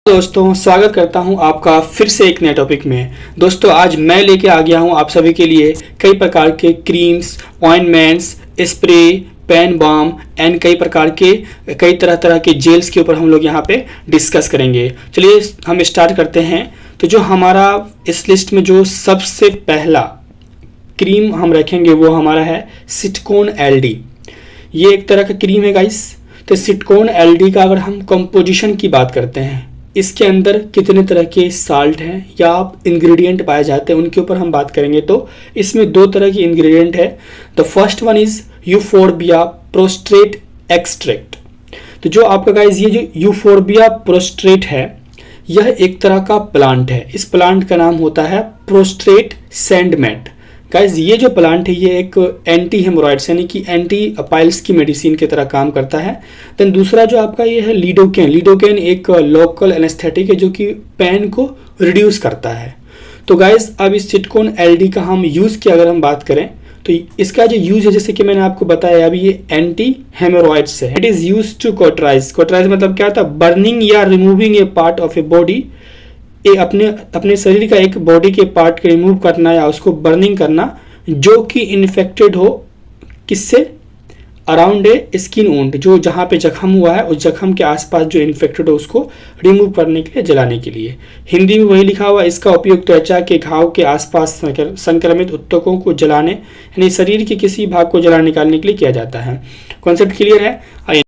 दोस्तों स्वागत करता हूं आपका फिर से एक नए टॉपिक में। दोस्तों आज मैं लेके आ गया हूं आप सभी के लिए कई प्रकार के creams, ointments, spray, pain balm and कई तरह के जेल्स के ऊपर हम लोग यहां पे डिस्कस करेंगे। चलिए हम स्टार्ट करते हैं। तो जो हमारा इस लिस्ट में जो सबसे पहला क्रीम हम रखेंगे वो हमारा है सिटकोन एलडी। ये एक तरह का क्रीम है गाइस। तो सिटकोन एलडी का अगर हम कंपोजिशन की बात करते हैं, इसके अंदर कितने तरह के साल्ट हैं या इंग्रेडिएंट पाए जाते हैं उनके ऊपर हम बात करेंगे। तो इसमें दो तरह की इंग्रेडिएंट है। The first one is euphorbia prostate extract. तो जो आपका गाइस ये जो यूफोर्बिया प्रोस्ट्रेट है, यह एक तरह का प्लांट है। इस प्लांट का नाम होता है प्रोस्ट्रेट सैंडमेट। गाइज ये जो प्लांट है ये एक एंटी हेमोरॉइड्स यानी कि एंटी पाइल्स की मेडिसिन की तरह काम करता है। देन दूसरा जो आपका ये है लिडोकेन। लिडोकेन एक लोकल एनेस्थेटिक है जो कि पेन को रिड्यूस करता है। तो गाइज अब इस सिटकोन एलडी का हम यूज़ की अगर हम बात करें तो इसका जो यूज़ है, जैसे कि मैंने आपको बताया अभी, ये एंटी हेमोरॉइड्स है। It is use to cauterise. Cauterise मतलब क्या था? बर्निंग या removing a part of a body. ये अपने शरीर का एक बॉडी के पार्ट के रिमूव करना या उसको बर्निंग करना जो कि इन्फेक्टेड हो, किससे? अराउंड ए स्किन वुंड, जो जहाँ पे जख्म हुआ है उस जख्म के आसपास जो इन्फेक्टेड हो उसको रिमूव करने के लिए, जलाने के लिए। हिंदी में वही लिखा हुआ, इसका उपयोग त्वचा के घाव के आसपास संक्रमित ऊतकों को जलाने यानी शरीर के किसी भाग को जला निकालने के लिए किया जाता है। कॉन्सेप्ट क्लियर है?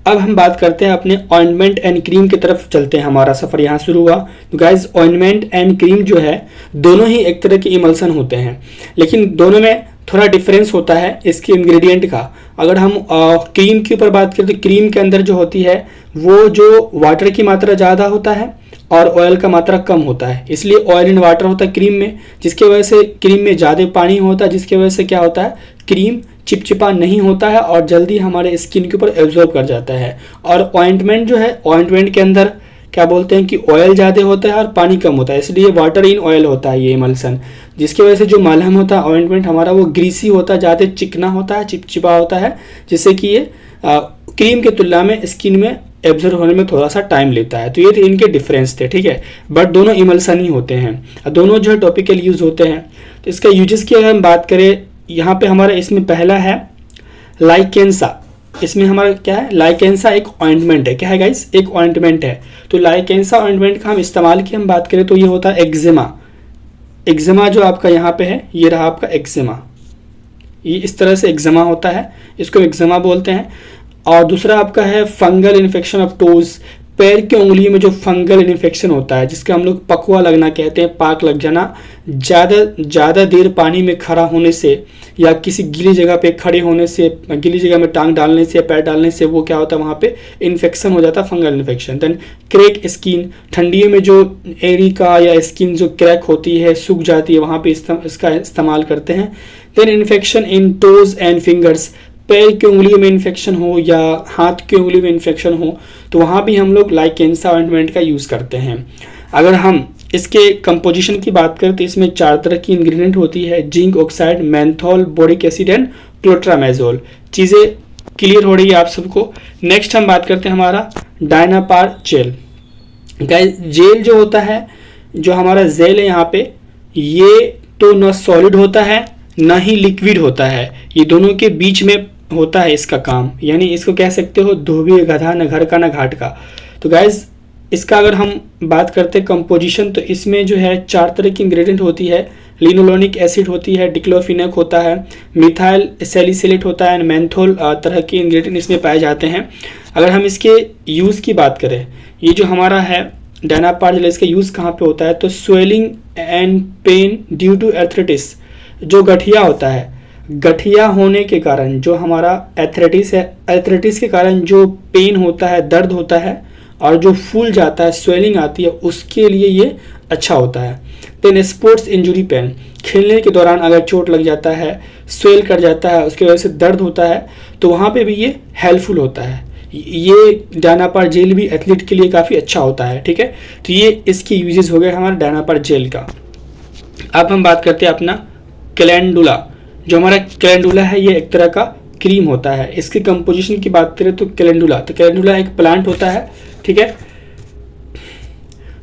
अब हम बात करते हैं अपने ऑइंटमेंट एंड क्रीम की तरफ चलते हैं। हमारा सफ़र यहाँ शुरू हुआ। तो गाइज ऑइंटमेंट एंड क्रीम जो है दोनों ही एक तरह के इमल्सन होते हैं, लेकिन दोनों में थोड़ा डिफरेंस होता है इसके इंग्रेडिएंट का। अगर हम क्रीम के ऊपर बात करें तो क्रीम के अंदर जो होती है वो जो वाटर की मात्रा ज़्यादा होता है और ऑयल का मात्रा कम होता है, इसलिए ऑयल इन वाटर होता है क्रीम में, जिसकी वजह से क्रीम में ज़्यादा पानी होता है, जिसकी वजह से क्या होता है, क्रीम चिपचिपा नहीं होता है और जल्दी हमारे स्किन के ऊपर एब्जॉर्ब कर जाता है। और ऑइंटमेंट जो है, ऑइंटमेंट के अंदर क्या बोलते हैं कि ऑयल ज़्यादा होता है और पानी कम होता है, इसलिए वाटर इन ऑयल होता है ये इमल्सन, जिसकी वजह से जो मलहम होता है ऑइंटमेंट हमारा वो ग्रीसी होता है, ज़्यादा चिकना होता है, चिपचिपा होता है, जिससे कि ये क्रीम के तुलना में स्किन में एब्जॉर्ब होने में थोड़ा सा टाइम लेता है। तो ये इनके डिफरेंस थे, ठीक है। बट दोनों इमल्सन ही होते हैं, दोनों जो है टॉपिकल यूज होते हैं। तो इसका यूजेस की अगर हम बात करें, यहाँ पे हमारा इसमें पहला है लाइकेंसा। इसमें हमारा क्या है? लाइकेंसा एक ऑइंटमेंट है। क्या है गाइस? एक ऑइंटमेंट है। तो लाइकेंसा ऑइंटमेंट का हम इस्तेमाल की हम बात करें तो ये होता है एक्जिमा। एक्जिमा जो आपका यहाँ पे है, ये रहा आपका एक्जिमा। ये इस तरह से एक्जिमा होता है, इसको एक्जिमा बोलते हैं। और दूसरा आपका है फंगल इन्फेक्शन ऑफ टोज। पैर की उंगली में जो फंगल इन्फेक्शन होता है, जिसका हम लोग पकवा लगना कहते हैं, पाक लग जाना, ज़्यादा देर पानी में खड़ा होने से या किसी गीली जगह पे खड़े होने से, गीली जगह में टांग डालने से, पैर डालने से वो क्या होता है, वहाँ पे इन्फेक्शन हो जाता है, fungal infection. Then crack skin, ठंडियों में जो एरी का या स्किन जो क्रैक होती है, सूख जाती है, वहाँ पे इसका इस्तेमाल करते हैं। Then infection in toes and fingers, पैर की उंगलियों में इन्फेक्शन हो या हाथ की उंगली में इन्फेक्शन हो तो वहाँ भी हम लोग लाइकेंसा ऑइंटमेंट का यूज़ करते हैं। अगर हम इसके कंपोजिशन की बात करें तो इसमें 4 तरह की इंग्रेडिएंट होती है, zinc oxide, menthol, boric acid and clotrimazole. चीज़ें क्लियर हो रही है आप सबको? नेक्स्ट हम बात करते हैं हमारा डायनापार जेल। गाइस जेल जो होता है, जो हमारा जेल है यहाँ पे, ये तो न सॉलिड होता है ना ही लिक्विड होता है, ये दोनों के बीच में होता है इसका काम। यानी इसको कह सकते हो धोबी गधा, न घर का न घाट का। तो गाइज इसका अगर हम बात करते हैं कंपोजिशन, तो इसमें जो है 4 तरह की इंग्रेडिएंट होती है। लिनोलेनिक एसिड होती है, डिक्लोफिनेक होता है, मिथाइल सैलिसिलेट होता है, मेंथोल तरह के इंग्रेडिएंट इसमें पाए जाते हैं। अगर हम इसके यूज़ की बात करें, ये जो हमारा है डायनापार जेल, इसका यूज़ कहाँ पे होता है? तो swelling and pain due to arthritis, जो गठिया होता है, गठिया होने के कारण जो हमारा एथराइटिस है, एथराइटिस के कारण जो पेन होता है, दर्द होता है और जो फूल जाता है, स्वेलिंग आती है, उसके लिए ये अच्छा होता है। देन स्पोर्ट्स इंजरी पेन, खेलने के दौरान अगर चोट लग जाता है, स्वेल कर जाता है, उसकी वजह से दर्द होता है, तो वहाँ पे भी ये हेल्पफुल होता है। ये डायनापार जेल भी एथलीट के लिए काफ़ी अच्छा होता है, ठीक है। तो ये इसकी यूजेस हो गए हमारा डायनापार जेल का। अब हम बात करते हैं अपना कैलेंडुला। जो हमारा कैलेंडुला है ये एक तरह का क्रीम होता है। इसकी कंपोजिशन की बात करें तो कैलेंडुला एक प्लांट होता है, ठीक है।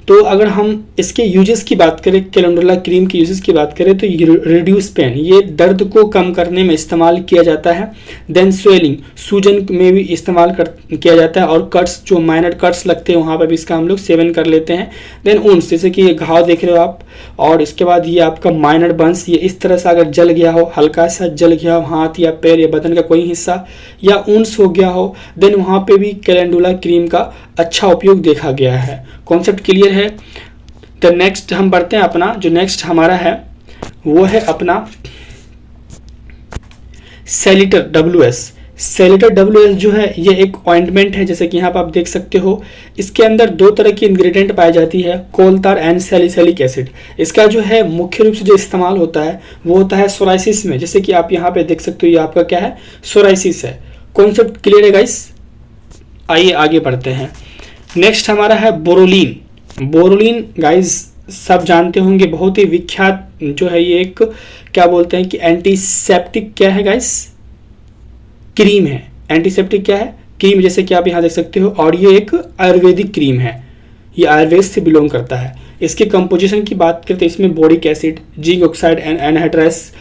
तो अगर हम इसके यूजेस की बात करें, कैलेंडुला क्रीम के यूजेस की बात करें तो ये रिड्यूस पेन, ये दर्द को कम करने में इस्तेमाल किया जाता है। देन स्वेलिंग, सूजन में भी इस्तेमाल किया जाता है, और कट्स, जो माइनर कट्स लगते हैं वहाँ पर भी इसका हम लोग सेवन कर लेते हैं। देन ऊन्स, जैसे कि ये घाव देख रहे हो आप, और इसके बाद ये आपका माइनर बर्न्स, ये इस तरह से अगर जल गया हो, हल्का सा जल गया हो हाथ या पैर या बदन का कोई हिस्सा, या ऊन्स हो गया हो, देन वहाँ पे भी कैलेंडुला क्रीम का अच्छा उपयोग देखा गया है। कॉन्सेप्ट क्लियर है। तो नेक्स्ट हम बढ़ते हैं अपना, जो नेक्स्ट हमारा है वो है अपना सेलिटर WS। सेलिटर WS जो है ये एक ऑइंटमेंट है, जैसे कि यहाँ पर आप देख सकते हो। इसके अंदर 2 तरह की इंग्रेडिएंट पाई जाती है, कोलतार एंड सैलिसिलिक एसिड। इसका जो है मुख्य रूप से जो इस्तेमाल होता है वो होता है सोराइसिस में, जैसे कि आप यहाँ पे देख सकते हो, ये आपका क्या है, सोराइसिस है। कॉन्सेप्ट क्लियर है गाइस। आइए आगे बढ़ते हैं। नेक्स्ट हमारा है बोरोलिन। बोरोलिन गाइस सब जानते होंगे, बहुत ही विख्यात जो है ये एक, क्या बोलते हैं कि एंटीसेप्टिक क्या है गाइस, क्रीम है। एंटीसेप्टिक क्या है, क्रीम, जैसे कि आप यहाँ देख सकते हो। और ये एक आयुर्वेदिक क्रीम है, ये आयुर्वेद से बिलोंग करता है। इसके कंपोजिशन की बात करते हैं, इसमें boric acid, zinc oxide and anhydrous,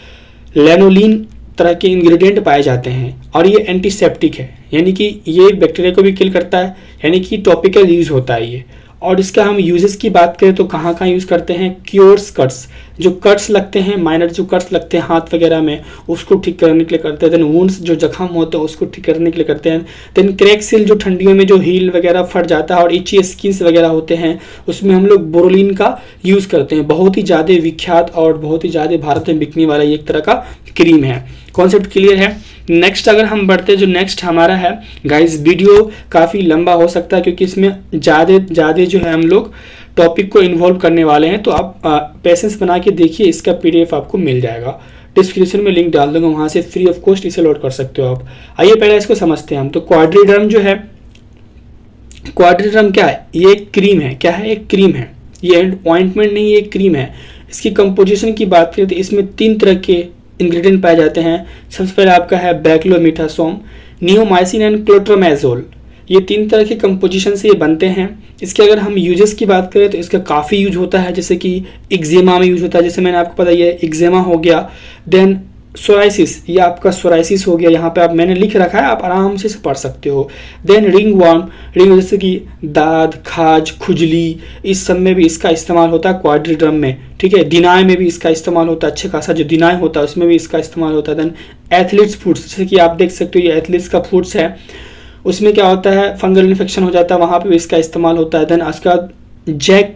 lanolin तरह के इंग्रेडिएंट पाए जाते हैं। और ये एंटीसेप्टिक है, यानी कि ये बैक्टीरिया को भी किल करता है, यानी कि टॉपिकल यूज होता है ये। और इसका हम यूजेस की बात करें तो कहाँ कहाँ यूज़ करते हैं, क्योर्स कट्स, जो कट्स लगते हैं, माइनर जो कट्स लगते हैं हाथ वगैरह में, उसको ठीक करने के लिए करते हैं। देन वुंड्स, जो जख्म होते हैं उसको ठीक करने के लिए करते हैं। देन क्रैक सील, जो ठंडियों में जो हील वगैरह फट जाता है और इची स्किन्स वगैरह होते हैं, उसमें हम लोग बोरोलिन का यूज़ करते हैं। बहुत ही ज़्यादा विख्यात और बहुत ही ज़्यादा भारत में बिकने वाला ये एक तरह का क्रीम है। कॉन्सेप्ट क्लियर है। नेक्स्ट अगर हम बढ़ते हैं, जो नेक्स्ट हमारा है गाइस, वीडियो काफ़ी लंबा हो सकता है क्योंकि इसमें ज़्यादा जो है हम लोग टॉपिक को इन्वॉल्व करने वाले हैं, तो आप पेशेंस बना के देखिए, इसका PDF आपको मिल जाएगा, डिस्क्रिप्शन में लिंक डाल दूंगा, वहाँ से फ्री ऑफ कॉस्ट इसे लोड कर सकते हो आप। आइए पहले इसको समझते हैं हम। तो क्वाड्रीडर्म जो है, क्वाड्रीडर्म क्या है, ये एक क्रीम है। क्या है, एक क्रीम है, ये ऑइंटमेंट नहीं, ये क्रीम है। इसकी कंपोजिशन की बात करें तो इसमें 3 तरह के इंग्रेडिएंट पाए जाते हैं। सबसे पहले आपका है बैक्लोमिथासोम, नियोमाइसिन एंड क्लोट्रोमेजोल। ये 3 तरह के कंपोजिशन से ये बनते हैं। इसके अगर हम यूजेस की बात करें तो इसका काफ़ी यूज होता है, जैसे कि एक्जिमा में यूज होता है, जैसे मैंने आपको पता है एक्जिमा हो गया। देन सोराइसिस, ये आपका सोराइसिस हो गया, यहाँ पे आप मैंने लिख रखा है, आप आराम से इसे पढ़ सकते हो। देन रिंग वर्म, जैसे कि दाद, खाज, खुजली, इस सब में भी इसका इस्तेमाल होता है क्वाड्रीड्रम में, ठीक है। दिनाय में भी इसका इस्तेमाल होता है, अच्छे खासा जो दिनाय होता है उसमें भी इसका इस्तेमाल होता है। देन एथलीट्स फूड्स, जैसे कि आप देख सकते हो ये एथलीट्स का फूड्स है, उसमें क्या होता है, फंगल इन्फेक्शन हो जाता है, वहाँ पे भी इसका इस्तेमाल होता है। देन उसके बाद जैक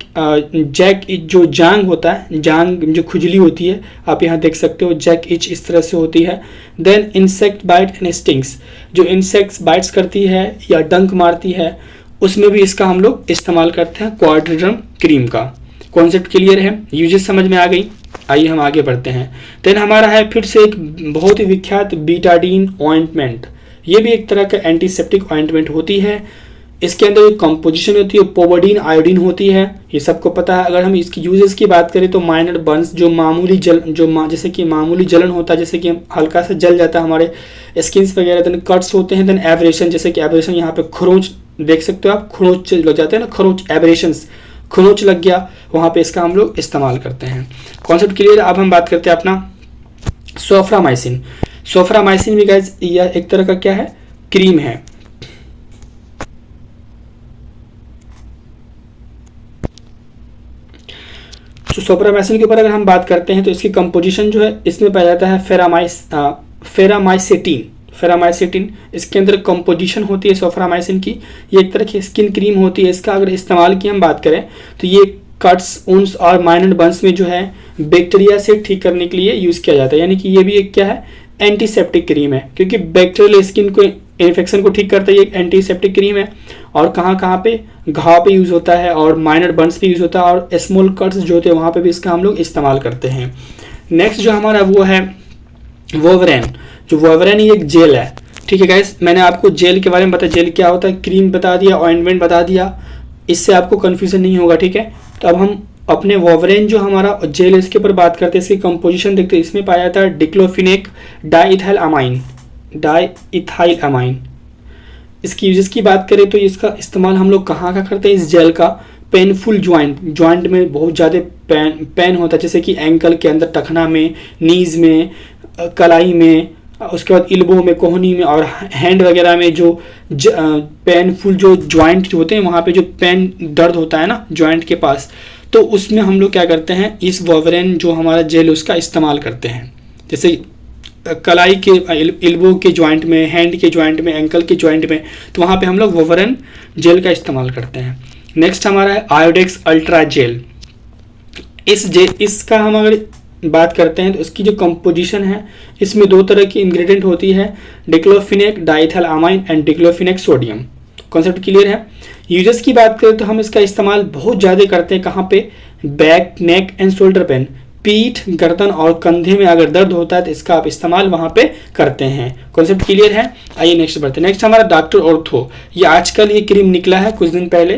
जो जांग होता है, जांग जो खुजली होती है, आप यहाँ देख सकते हो जैक इच इस तरह से होती है। Then insect bite and stings, जो इंसेक्ट्स बाइट्स करती है या डंक मारती है, उसमें भी इसका हम लोग इस्तेमाल करते हैं क्वाड्रीड्रम क्रीम का। कॉन्सेप्ट क्लियर है, यूजेस समझ में आ गई। आइए हम आगे बढ़ते हैं। देन हमारा है फिर से एक बहुत ही विख्यात बीटाडीन ऑइंटमेंट। ये भी एक तरह का एंटीसेप्टिक ऑइंटमेंट होती है। इसके अंदर जो कंपोजिशन होती है पोवर्डिन आयोडीन होती है, ये सबको पता है। अगर हम इसकी यूजेस की बात करें तो माइनर बर्न्स, जो मामूली जैसे कि मामूली जलन होता है, जैसे कि हल्का सा जल जाता है हमारे स्किन्स वगैरह। देन कट्स होते हैं। देन एब्रेशन, जैसे कि एब्रेशन यहाँ पे खरोंच देख सकते हो आप, खरोंच लग जाते हैं ना, खरोंच एब्रेशंस, खरोंच लग गया, वहाँ पे इसका हम लोग इस्तेमाल करते हैं। Concept clear. अब हम बात करते हैं अपना सोफ्रामाइसिन। सोफ्रामाइसिन भी गाइस यह एक तरह का क्या है, क्रीम है। तो सोफ्रामाइसिन के ऊपर अगर हम बात करते हैं तो इसकी कंपोजिशन जो है, इसमें पाया जाता है फेरामाइसेटिन। इसके अंदर कंपोजिशन होती है सोफ्रामाइसिन की। ये एक तरह की स्किन क्रीम होती है। इसका अगर इस्तेमाल की हम बात करें तो ये कट्स, ऊन्स और माइनर बर्न्स में जो है बैक्टीरिया से ठीक करने के लिए यूज़ किया जाता है। यानी कि ये भी एक क्या है, एंटीसेप्टिक क्रीम है, क्योंकि बैक्टीरियल स्किन को इन्फेक्शन को ठीक करता है, ये एक एंटीसेप्टिक क्रीम है। और कहाँ कहाँ पे, घाव पे यूज़ होता है और माइनर बर्न्स पे यूज़ होता है, और स्मॉल कट्स जो होते हैं वहाँ पे भी इसका हम लोग इस्तेमाल करते हैं। नेक्स्ट जो हमारा वो है वोवरेन। जो वोवरेन ये एक जेल है, ठीक है गाइस। मैंने आपको जेल के बारे में बताया, जेल क्या होता है, क्रीम बता दिया, ऑइंटमेंट बता दिया, इससे आपको कन्फ्यूजन नहीं होगा, ठीक है। तो अब हम अपने वोवरेन जो हमारा जेल, इसके ऊपर बात करते हैं। इसकी कंपोजिशन देखते हैं। इसमें पाया जाता है डिक्लोफिनेक डाइइथाइल अमाइन। इसकी यूजेस की बात करें तो इसका इस्तेमाल हम लोग कहाँ का करते हैं, इस जेल का, पेनफुल जॉइंट में बहुत ज़्यादा पेन होता है, जैसे कि एंकल के अंदर, टखना में, नीज में, कलाई में, उसके बाद इल्बो में, कोहनी में और हैंड वगैरह में जो पेनफुल जो जॉइंट होते हैं वहाँ पे जो पेन दर्द होता है ना जॉइंट के पास, तो उसमें हम लोग क्या करते हैं, इस वोवरेन जो हमारा जेल उसका इस्तेमाल करते हैं। जैसे कलाई के इल्बो के जॉइंट में, हैंड के जॉइंट में, एंकल के जॉइंट में, तो वहाँ पे हम लोग वोवरेन जेल का इस्तेमाल करते हैं। नेक्स्ट हमारा है आयोडेक्स अल्ट्रा जेल। इसका हम अगर बात करते हैं तो इसकी जो कंपोजिशन है, इसमें 2 तरह की इंग्रेडिएंट होती है, diclofenac डाइथैलामाइन and diclofenac sodium. Concept clear है। यूजेस की बात करें तो हम इसका इस्तेमाल बहुत ज़्यादा करते हैं, कहाँ पे, back, neck and shoulder pain, पीठ, गर्दन और कंधे में अगर दर्द होता है तो इसका आप इस्तेमाल वहाँ पे करते हैं। कॉन्सेप्ट क्लियर है। आइए नेक्स्ट बढ़ते हैं। नेक्स्ट हमारा डॉक्टर ऑर्थो। ये आजकल ये क्रीम निकला है कुछ दिन पहले,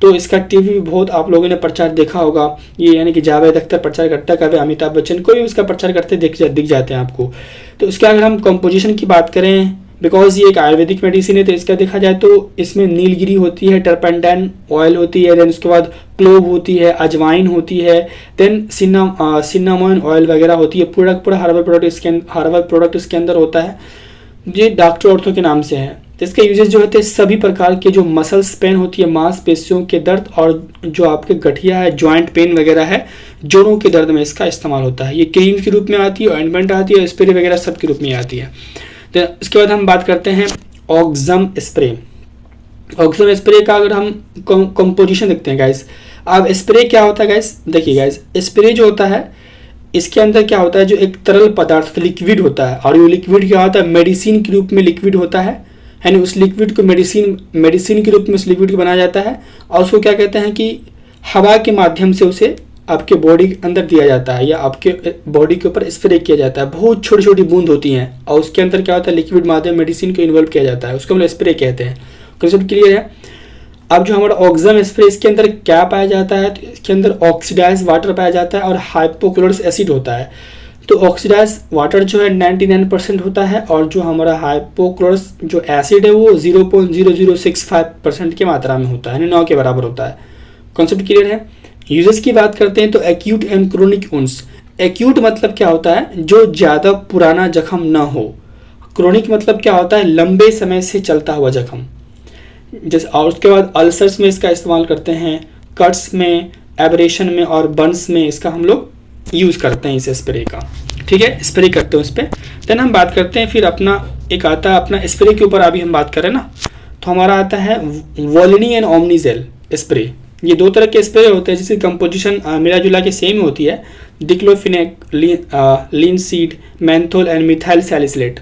तो इसका टीवी भी बहुत आप लोगों ने प्रचार देखा होगा। ये यानी कि जावेद अख्तर प्रचार करता है, कभी अमिताभ बच्चन, कोई भी उसका प्रचार करते दिख जाते हैं आपको। तो इसका अगर हम कंपोजिशन की बात करें, बिकॉज ये एक आयुर्वेदिक मेडिसिन है, तो इसका देखा जाए तो इसमें नीलगिरी होती है, टर्पेंटाइन ऑयल होती है, देन उसके बाद क्लोव होती है, अजवाइन होती है, देन सिन्नामोन ऑयल वगैरह होती है। पूरा हर्बल प्रोडक्ट इसके अंदर होता है। ये डॉक्टर ऑर्थो के नाम से है। तो इसके यूजेस जो होते हैं सभी प्रकार के जो मसल्स पेन होती है, मांसपेशियों के दर्द, और जो आपके गठिया है, जॉइंट पेन वगैरह है, जोड़ों के दर्द में इसका इस्तेमाल होता है। ये क्रीम के रूप में आती है, ऑइंटमेंट आती है, स्प्रे वगैरह सब के रूप में आती है। तो इसके बाद हम बात करते हैं ऑक्सम स्प्रे। ऑक्सम स्प्रे का अगर हम कंपोजिशन देखते हैं गाइस, अब स्प्रे क्या होता है गाइस, देखिए गाइस, स्प्रे जो होता है इसके अंदर क्या होता है, जो एक तरल पदार्थ लिक्विड होता है, और ये लिक्विड क्या होता है, मेडिसिन के रूप में लिक्विड होता है, यानी उस लिक्विड को मेडिसिन के रूप में उस लिक्विड को बनाया जाता है, और उसको क्या कहते हैं कि हवा के माध्यम से उसे आपके बॉडी के अंदर दिया जाता है, या आपके बॉडी के ऊपर स्प्रे किया जाता है। बहुत छोटी छोटी बूंद होती हैं, और उसके अंदर क्या होता है, लिक्विड माध्यम मेडिसिन को इन्वॉल्व किया जाता है, उसको हम लोग स्प्रे कहते हैं। कंसेप्ट क्लियर है। अब जो हमारा ऑक्सम स्प्रे, इसके अंदर क्या पाया जाता है, तो इसके अंदर ऑक्सीडाइज वाटर पाया जाता है और हाइपोक्लोरस एसिड होता है। तो ऑक्सीडाइज वाटर जो है 99% होता है, और जो हमारा हाइपोक्लोरस जो एसिड है वो 0.0065% की मात्रा में होता है, यानी 9 के बराबर होता है। कॉन्सेप्ट क्लियर है। यूजेस की बात करते हैं तो acute and chronic wounds. Acute मतलब क्या होता है, जो ज़्यादा पुराना जख्म ना हो। क्रोनिक मतलब क्या होता है, लंबे समय से चलता हुआ जख्म। जैसे, और उसके बाद अल्सर्स में इसका इस्तेमाल करते हैं, कट्स में, एब्रेशन में और बर्न्स में इसका हम लोग यूज़ करते हैं इस स्प्रे का। ठीक है, स्प्रे करते हैं उस पर। देन हम बात करते हैं, फिर अपना एक आता है अपना स्प्रे के ऊपर अभी हम बात करें ना, तो हमारा आता है वोलिनी एंड ओमनीजेल स्प्रे। ये 2 तरह के स्प्रे होते हैं जिसकी कंपोजिशन मिला जुला के सेम होती है, diclofenac, linseed, menthol and methyl salicylate.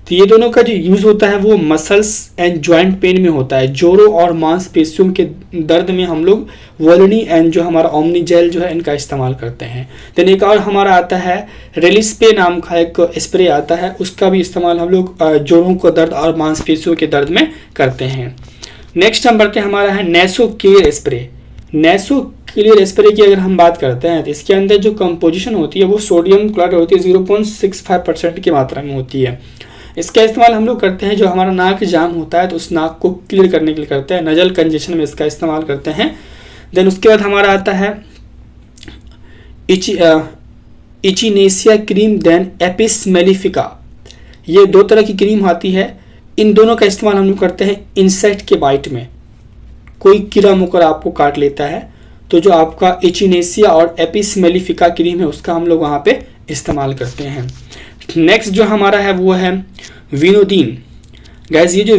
तो ये दोनों का जो यूज़ होता है वो मसल्स एंड जॉइंट पेन में होता है, जोड़ों और मांसपेशियों के दर्द में हम लोग वोलिनी एंड जो हमारा ओमनी जेल जो है इनका इस्तेमाल करते हैं। देन एक और हमारा आता है रेलिस्पे नाम का एक स्प्रे आता है, उसका भी इस्तेमाल हम लोग जोड़ों को दर्द और मांसपेशियों के दर्द में करते हैं। नेक्स्ट हम बढ़ते हैं, हमारा है NESO clear spray. NESO clear spray की अगर हम बात करते हैं तो इसके अंदर जो कंपोजिशन होती है वो सोडियम क्लोराइड होती है, 0.65% की मात्रा में होती है। इसका इस्तेमाल हम लोग करते हैं, जो हमारा नाक जाम होता है तो उस नाक को क्लियर करने के लिए करते हैं, नजल कंजेशन में इसका इस्तेमाल करते हैं। देन उसके बाद हमारा आता है echinacea cream, then apis mellifica. ये 2 तरह की क्रीम आती है, इन दोनों का इस्तेमाल हम लोग करते हैं इंसेक्ट के बाइट में। कोई कीड़ा मकोड़ा आपको काट लेता है तो जो आपका इचिनेसिया और एपिस मेलिफिका क्रीम है उसका हम लोग वहाँ पे इस्तेमाल करते हैं। नेक्स्ट जो हमारा है वो है विनोडीन। गैस, ये जो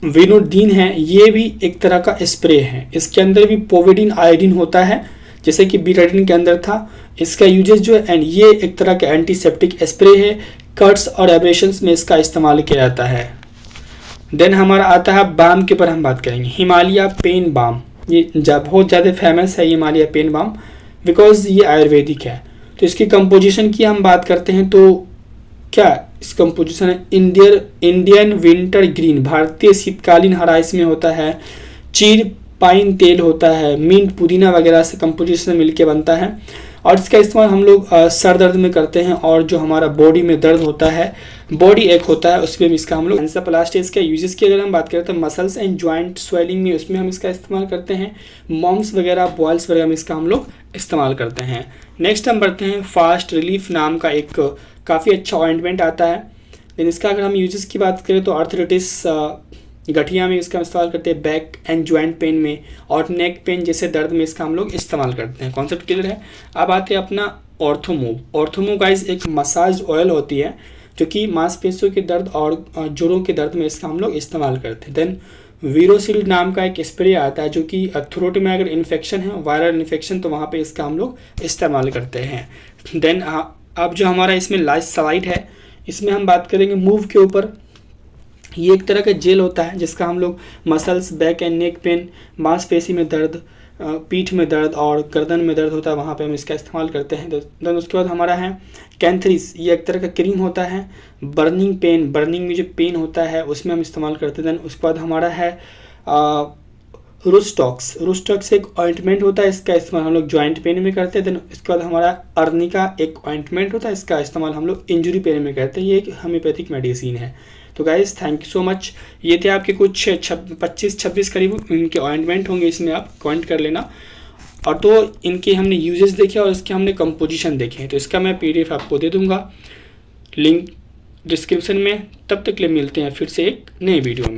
विनोडीन है ये भी एक तरह का स्प्रे है, इसके अंदर भी पोविडीन आयोडीन होता है, जैसे कि बीटाडीन के अंदर था। इसका यूजेस जो है, एंड ये एक तरह का एंटीसेप्टिक स्प्रे है, कट्स और एब्रेशंस में इसका इस्तेमाल किया जाता है। देन हमारा आता है बाम के ऊपर हम बात करेंगे, हिमालय पेन बाम। ये बहुत ज़्यादा फेमस है हिमालय पेन बाम, बिकॉज ये आयुर्वेदिक है। तो इसकी कंपोजिशन की हम बात करते हैं तो क्या इस कंपोजिशन है, इंडियन विंटर ग्रीन, भारतीय शीतकालीन हरा इसमें होता है, चीर पाइन तेल होता है, मिंट पुदीना वगैरह से कंपोजिशन मिलके बनता है। और इसका इस्तेमाल हम लोग सर दर्द में करते हैं, और जो हमारा बॉडी में दर्द होता है, बॉडी एक होता है उसमें भी इसका हम लोग एंजाइप्लास्ट है। इसके यूजेस की अगर हम बात करें तो मसल्स एंड जॉइंट स्वेलिंग में उसमें हम इसका इस्तेमाल करते हैं। मॉम्स वगैरह बॉयल्स वगैरह में इसका हम लोग इस्तेमाल करते हैं। नेक्स्ट हम बढ़ते हैं फास्ट रिलीफ नाम का एक काफ़ी अच्छा ऑइंटमेंट आता है। लेकिन इसका अगर हम यूजेस की बात करें तो आर्थराइटिस गठिया में इसका इस्तेमाल करते हैं, बैक एंड जॉइंट पेन में और नेक पेन जैसे दर्द में इसका हम लोग इस्तेमाल करते हैं। कॉन्सेप्ट क्लियर है। अब आते हैं अपना ऑर्थोमूव। ऑर्थोमूव गाइस एक मसाज ऑयल होती है जो कि मांसपेशियों के दर्द और जोड़ों के दर्द में इसका हम लोग इस्तेमाल करते हैं। देन वीरोसिल्ड नाम का एक स्प्रे आता है जो कि थ्रोट में अगर इन्फेक्शन है, वायरल इन्फेक्शन, तो वहाँ पे इसका हम लोग इस्तेमाल करते हैं। देन अब जो हमारा इसमें लास्ट स्लाइड है इसमें हम बात करेंगे मूव के ऊपर। ये एक तरह का जेल होता है जिसका हम लोग muscles, back and neck pain, मांसपेशी में दर्द, पीठ में दर्द और गर्दन में दर्द होता है वहाँ पे हम इसका इस्तेमाल करते हैं। देन उसके बाद हमारा है कैंथरीज। ये एक तरह का क्रीम होता है। बर्निंग पेन, बर्निंग में जो पेन होता है उसमें हम इस्तेमाल करते हैं। देन उसके बाद हमारा है रूस्टॉक्स। रूस्टॉक्स एक ऑइंटमेंट होता है, इसका इस्तेमाल हम लोग जॉइंट पेन में करते हैं। देन इसके बाद हमारा अर्निका एक ऑइंटमेंट होता है, इसका इस्तेमाल हम लोग इंजरी पेन में करते हैं। ये एक होम्योपैथिक मेडिसिन है। तो guys thank you so much. ये थे आपके कुछ 25-26 करीब इनके ऑइंटमेंट होंगे, इसमें आप कमेंट कर लेना। और तो इनके हमने यूजेस देखे और इसके हमने कंपोजिशन देखे हैं, तो इसका मैं PDF आपको दे दूंगा, लिंक डिस्क्रिप्शन में। तब तक के लिए मिलते हैं फिर से एक नए वीडियो में।